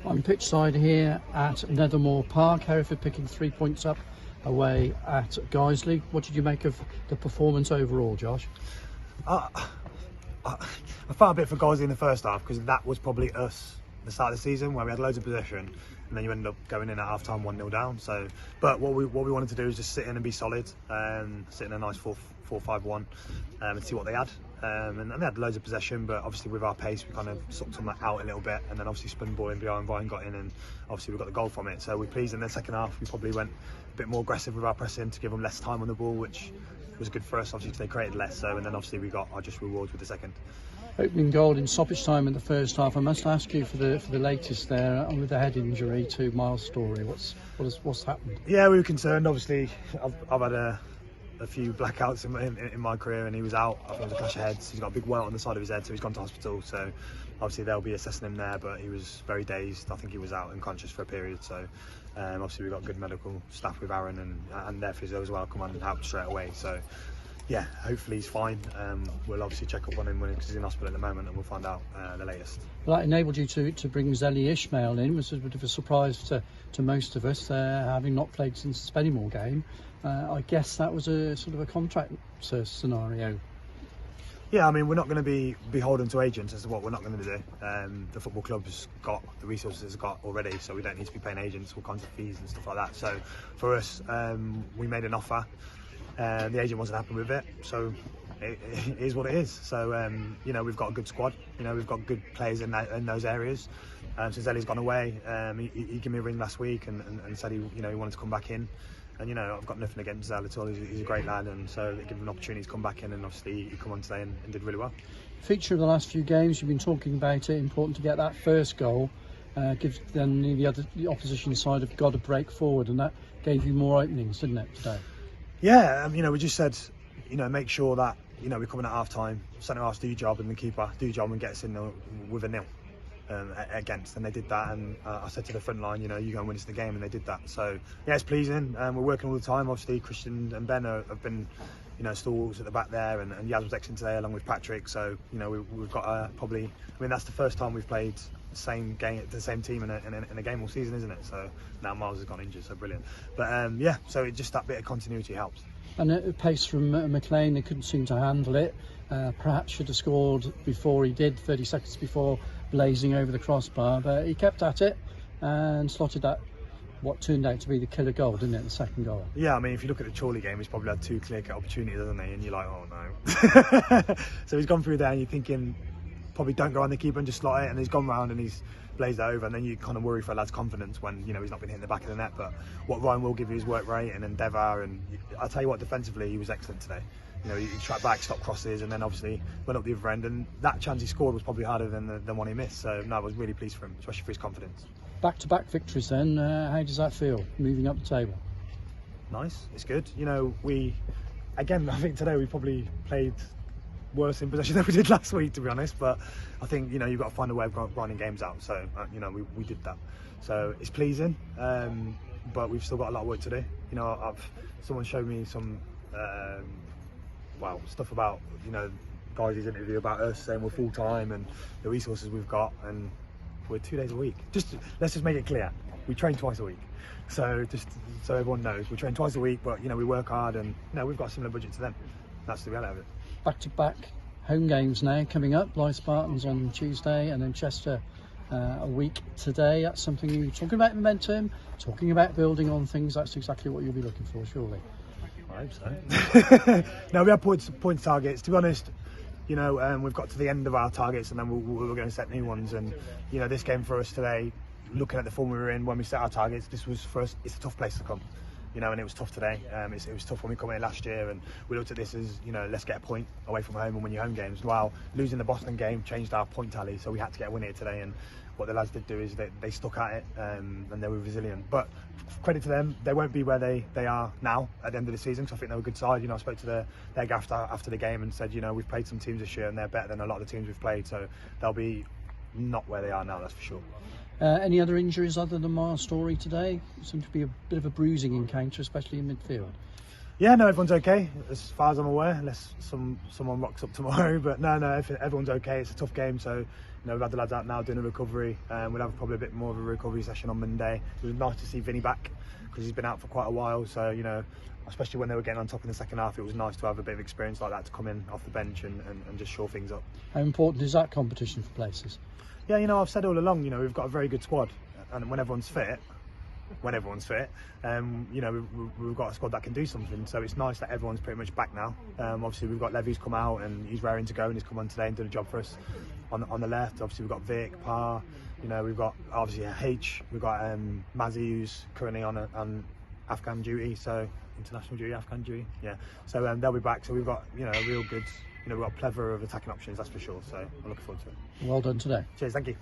I'm pitch side here at Nethermore Park. Hereford picking 3 points up away at Guiseley. What did you make of the performance overall, Josh? I felt a bit for Guiseley in the first half because that was probably us at the start of the season where we had loads of possession and then you ended up going in at half time 1-0 down. So, but what we wanted to do is just sit in and be solid, sit in a nice 4-5-1 and see what they had. And they had loads of possession, but obviously with our pace we kind of sucked them out a little bit, and then obviously spun the ball in behind, Ryan got in, and obviously we got the goal from it. So we're pleased. In the second half we probably went a bit more aggressive with our pressing to give them less time on the ball, which was good for us obviously because they created less. So, and then obviously we got our just rewards with the second. Opening goal in stoppage time in the first half. I must ask you for the latest there with the head injury to Miles Story. What's happened? Yeah, we were concerned. Obviously, I've had a few blackouts in my career, and he was out. I think it was a clash of heads. He's got a big welt on the side of his head, so he's gone to hospital. So obviously they'll be assessing him there, but he was very dazed. I think he was out unconscious for a period. So obviously we've got good medical staff with Aaron and their physio as well come on and help straight away. So yeah, hopefully he's fine. We'll obviously check up on him because he's in hospital at the moment, and we'll find out the latest. Well, that enabled you to bring Zeli Ishmael in, which was a bit of a surprise to most of us, having not played since the Spennymoor game. I guess that was a sort of a contract scenario. Yeah, I mean, we're not going to be beholden to agents as to what we're not going to do. The football club's got the resources it's got already, so we don't need to be paying agents all kinds of fees and stuff like that. So for us, we made an offer. The agent wasn't happy with it, so it is what it is. So we've got a good squad. We've got good players in those areas. Since Ellie's gone away, he gave me a ring last week and said he wanted to come back in. And I've got nothing against Zell at all. He's a great lad, and so they give him an opportunity to come back in. And obviously he come on today and did really well. Feature of the last few games, you've been talking about it. Important to get that first goal. Gives then the opposition side have got to break forward, and that gave you more openings, didn't it, today? Yeah, we just said, make sure that we're coming at half time, centre halves do your job, and the keeper do your job and get us in with a nil against, and they did that. And I said to the front line, you go and win us the game, and they did that. So yeah, it's pleasing. We're working all the time. Obviously, Christian and Ben have been, stalwarts at the back there, and Yaz was excellent today along with Patrick. So we've got probably, that's the first time we've played the same game, the same team in a game all season, isn't it? So now Miles has gone injured, so brilliant. But yeah, so just that bit of continuity helps. And a pace from McLean, they couldn't seem to handle it. Perhaps should have scored before he did, 30 seconds before, blazing over the crossbar, but he kept at it and slotted that, what turned out to be the killer goal, didn't it, the second goal? Yeah, if you look at the Chorley game, he's probably had 2 clear-cut opportunities, hasn't he? And you're like, oh no. So he's gone through there and you're thinking, probably don't go on the keeper and just slot it, and he's gone round and he's blazed it over, and then you kind of worry for a lad's confidence when he's not been hitting the back of the net. But what Ryan will give you is work rate and endeavour, and I'll tell you what, defensively he was excellent today. He tracked back, stopped crosses, and then obviously went up the other end, and that chance he scored was probably harder than the one he missed. So no, I was really pleased for him, especially for his confidence. Back-to-back victories then, how does that feel, moving up the table? Nice, it's good. I think today we probably played worse in possession than we did last week, to be honest, but I think you've got to find a way of grinding games out. So we did that, so it's pleasing, but we've still got a lot of work to do. Someone showed me some stuff about guys' interview about us saying we're full-time and the resources we've got, and we're 2 days a week. Let's just make it clear, we train twice a week. So just so everyone knows, we train twice a week, but we work hard, and we've got a similar budget to them. That's the reality of it. Back-to-back home games now coming up. Blythe Spartans on Tuesday, and then Chester a week today. That's something you're talking about, momentum, talking about building on things. That's exactly what you'll be looking for, surely. I hope so. No, we have points targets. To be honest, we've got to the end of our targets, and then we're going to set new ones. And this game for us today, looking at the form we were in when we set our targets, this was for us. It's a tough place to come. And it was tough today. It was tough when we come in last year, and we looked at this as, let's get a point away from home and win your home games. While losing the Boston game changed our point tally, so we had to get a win here today. And what the lads did do is they stuck at it, and they were resilient. But credit to them, they won't be where they are now at the end of the season, because I think they're a good side. I spoke to their gaff after the game and said, we've played some teams this year and they're better than a lot of the teams we've played, so they'll be not where they are now, that's for sure. Any other injuries other than Miles Story today? It seemed to be a bit of a bruising encounter, especially in midfield. Yeah, no, everyone's okay as far as I'm aware, unless someone rocks up tomorrow. But no, everyone's okay. It's a tough game, so we've had the lads out now doing a recovery. We'll have probably a bit more of a recovery session on Monday. It was nice to see Vinny back because he's been out for quite a while. So, you know, especially when they were getting on top in the second half, it was nice to have a bit of experience like that to come in off the bench and just shore things up. How important is that competition for places? Yeah, you know, I've said all along, you know, we've got a very good squad, and when everyone's fit, you know, we've got a squad that can do something. So it's nice that everyone's pretty much back now. Obviously, we've got Levy's come out and he's raring to go, and he's come on today and done a job for us on the left. Obviously, we've got Vic, Parr, you know, we've got obviously H, we've got Mazzy, who's currently on Afghan duty, so international duty, Afghan duty, yeah. So they'll be back. So we've got, you know, a real good, you know, we've got a plethora of attacking options, that's for sure. So I'm looking forward to it. Well done today. Cheers, thank you.